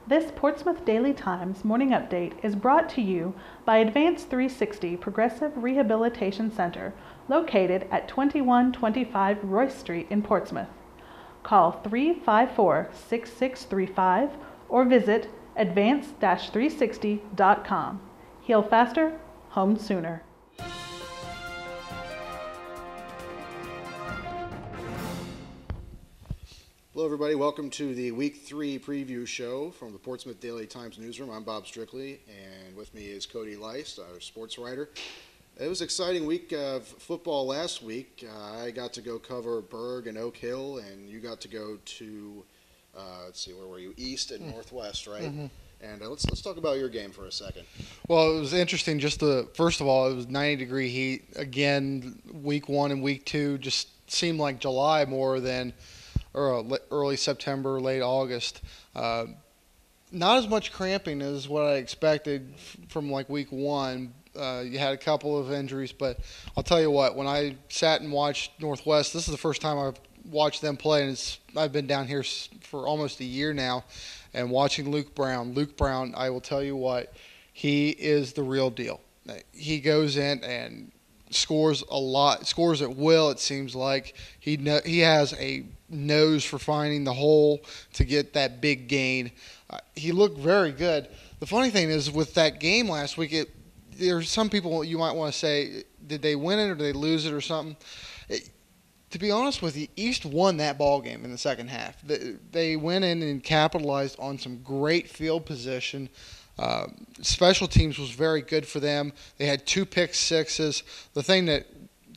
This Portsmouth Daily Times morning update is brought to you by Advance 360 Progressive Rehabilitation Center, located at 2125 Royce Street in Portsmouth. Call 354-6635 or visit advance-360.com. Heal faster, home sooner. Hello, everybody. Welcome to the Week 3 preview show from the Portsmouth Daily Times newsroom. I'm Bob Strictly, and with me is Cody Leist, our sports writer. It was an exciting week of football last week. I got to go cover Berg and Oak Hill, and you got to go to, where were you? East and Northwest, right? Mm-hmm. And let's talk about your game for a second. Well, it was interesting. First of all, it was 90-degree heat again. Week 1 and week 2 just seemed like July more than early September, late August. Not as much cramping as what I expected from like week 1. You had a couple of injuries, but I'll tell you what, when I sat and watched Northwest, this is the first time I've watched them play, and I've been down here for almost a year now, and watching Luke Brown. Luke Brown, I will tell you what, he is the real deal. He goes in and scores a lot, scores at will, it seems like. He has a nose for finding the hole to get that big gain. He looked very good. The funny thing is, with that game last week, there's some people you might want to say, did they win it or did they lose it or something? To be honest with you, East won that ball game in the second half. They went in and capitalized on some great field position. Special teams was very good for them. They had 2 pick sixes. The thing that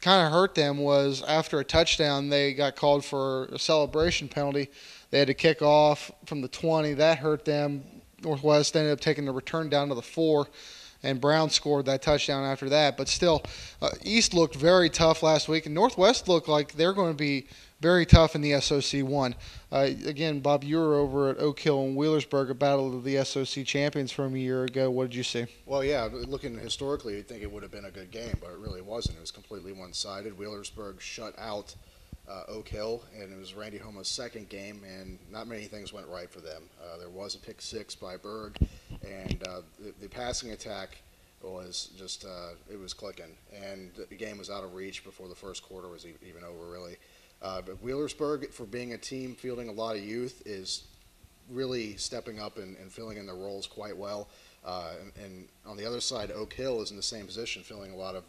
kind of hurt them was after a touchdown, they got called for a celebration penalty. They had to kick off from the 20. That hurt them. Northwest ended up taking the return down to the 4, and Brown scored that touchdown after that. But still, East looked very tough last week, and Northwest looked like they're going to be very tough in the SOC1. Again, Bob, you were over at Oak Hill and Wheelersburg, a battle of the SOC champions from a year ago. What did you see? Well, yeah, looking historically, you'd think it would have been a good game, but it really wasn't. It was completely one-sided. Wheelersburg shut out Oak Hill, and it was Randy Homa's second game, and not many things went right for them. There was a pick 6 by Berg, and the passing attack was just it was clicking, and the game was out of reach before the first quarter was even over, really. But Wheelersburg, for being a team fielding a lot of youth, is really stepping up and filling in their roles quite well. And on the other side, Oak Hill is in the same position, filling a lot of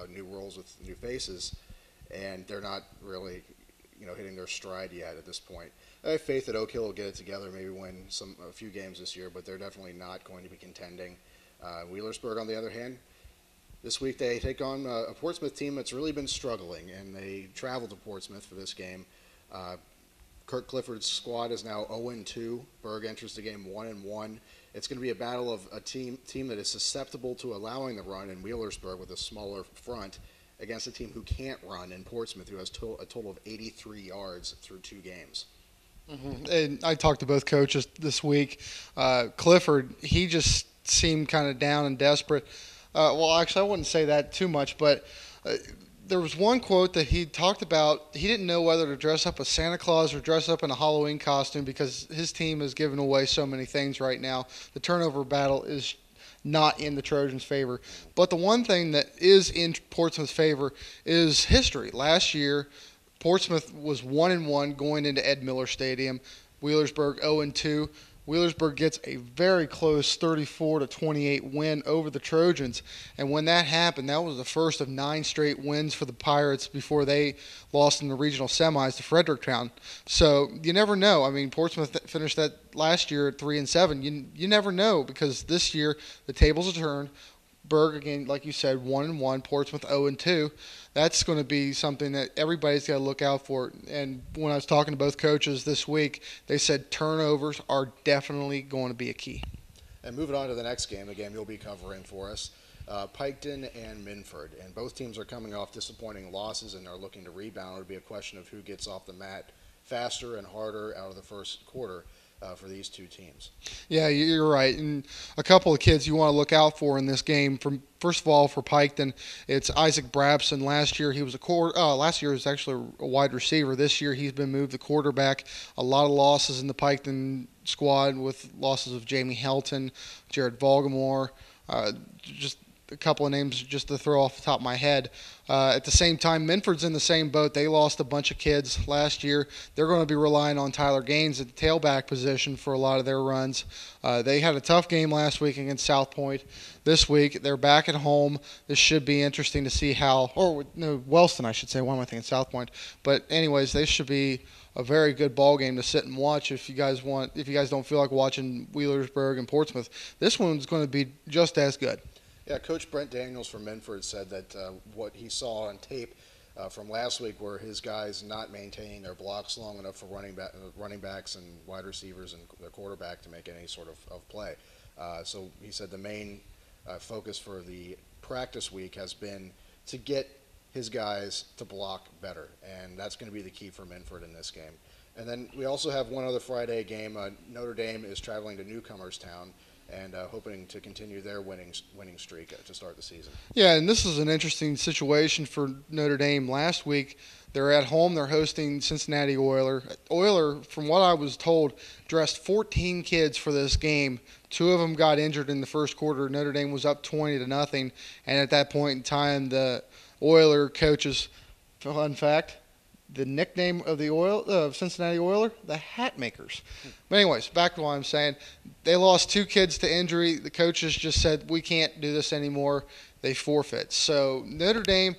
new roles with new faces, and they're not really, hitting their stride yet at this point. I have faith that Oak Hill will get it together, maybe win a few games this year, but they're definitely not going to be contending. Wheelersburg, on the other hand, this week they take on a Portsmouth team that's really been struggling, and they travel to Portsmouth for this game. Kirk Clifford's squad is now 0-2. Berg enters the game 1-1. It's going to be a battle of a team that is susceptible to allowing the run in Wheelersburg with a smaller front against a team who can't run in Portsmouth, who has a total of 83 yards through 2 games. Mm-hmm. And I talked to both coaches this week. Clifford, he just seemed kind of down and desperate. Well, actually, I wouldn't say that too much, but there was one quote that he talked about. He didn't know whether to dress up as Santa Claus or dress up in a Halloween costume because his team is giving away so many things right now. The turnover battle is not in the Trojans' favor. But the one thing that is in Portsmouth's favor is history. Last year, Portsmouth was 1-1 going into Ed Miller Stadium. Wheelersburg 0-2. Wheelersburg gets a very close 34-28 win over the Trojans. And when that happened, that was the first of 9 straight wins for the Pirates before they lost in the regional semis to Fredericktown. So you never know. I mean, Portsmouth finished that last year at 3-7. You never know, because this year the tables are turned. Berg, again, like you said, 1-1. Portsmouth 0-2. That's going to be something that everybody's got to look out for. And when I was talking to both coaches this week, they said turnovers are definitely going to be a key. And moving on to the next game, the game you'll be covering for us, Piketon and Minford. And both teams are coming off disappointing losses and are looking to rebound. It'll be a question of who gets off the mat faster and harder out of the first quarter for these two teams. Yeah, you're right. And a couple of kids you want to look out for in this game. First of all, for Piketon, it's Isaac Brabson. Last year he was last year was actually a wide receiver. This year he's been moved to quarterback. A lot of losses in the Piketon squad with losses of Jamie Helton, Jared Volgamore, just a couple of names just to throw off the top of my head. At the same time, Minford's in the same boat. They lost a bunch of kids last year. They're going to be relying on Tyler Gaines at the tailback position for a lot of their runs. They had a tough game last week against South Point. This week, they're back at home. This should be interesting to see how, or no, Wellston, I should say. Why am I thinking South Point? But anyways, they should be a very good ball game to sit and watch if you guys don't feel like watching Wheelersburg and Portsmouth. This one's going to be just as good. Yeah, Coach Brent Daniels from Minford said that what he saw on tape from last week were his guys not maintaining their blocks long enough for running backs and wide receivers and their quarterback to make any sort of play. So he said the main focus for the practice week has been to get his guys to block better, and that's going to be the key for Minford in this game. And then we also have one other Friday game. Notre Dame is traveling to Newcomerstown and hoping to continue their winning streak to start the season. Yeah, and this is an interesting situation for Notre Dame. Last week, they're at home. They're hosting Cincinnati Oiler. Oiler, from what I was told, dressed 14 kids for this game. 2 of them got injured in the first quarter. Notre Dame was up 20-0, and at that point in time, the Oiler coaches, fun fact, the nickname of the Cincinnati Oiler, the Hat Makers. But anyways, back to what I'm saying. They lost 2 kids to injury. The coaches just said, we can't do this anymore. They forfeit. So Notre Dame,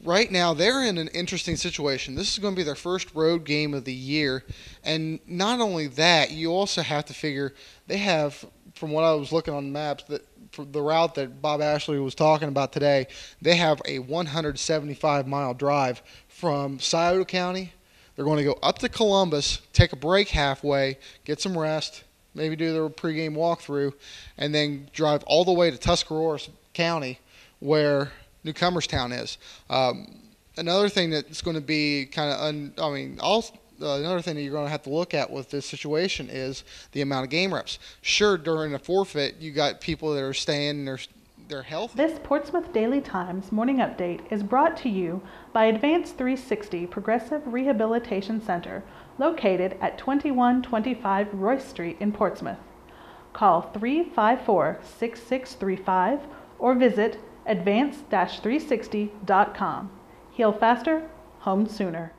right now, they're in an interesting situation. This is going to be their first road game of the year. And not only that, you also have to figure they have, from what I was looking on the maps, that for the route that Bob Ashley was talking about today, they have a 175-mile drive from Scioto County. They're going to go up to Columbus, take a break halfway, get some rest, maybe do their pregame walkthrough, and then drive all the way to Tuscarawas County where Newcomerstown is. Another thing that's going to be kind of another thing that you're going to have to look at with this situation is the amount of game reps. Sure, during a forfeit, you got people that are staying and they're healthy. This Portsmouth Daily Times morning update is brought to you by Advanced 360 Progressive Rehabilitation Center, located at 2125 Royce Street in Portsmouth. Call 354-6635 or visit advanced-360.com. Heal faster, home sooner.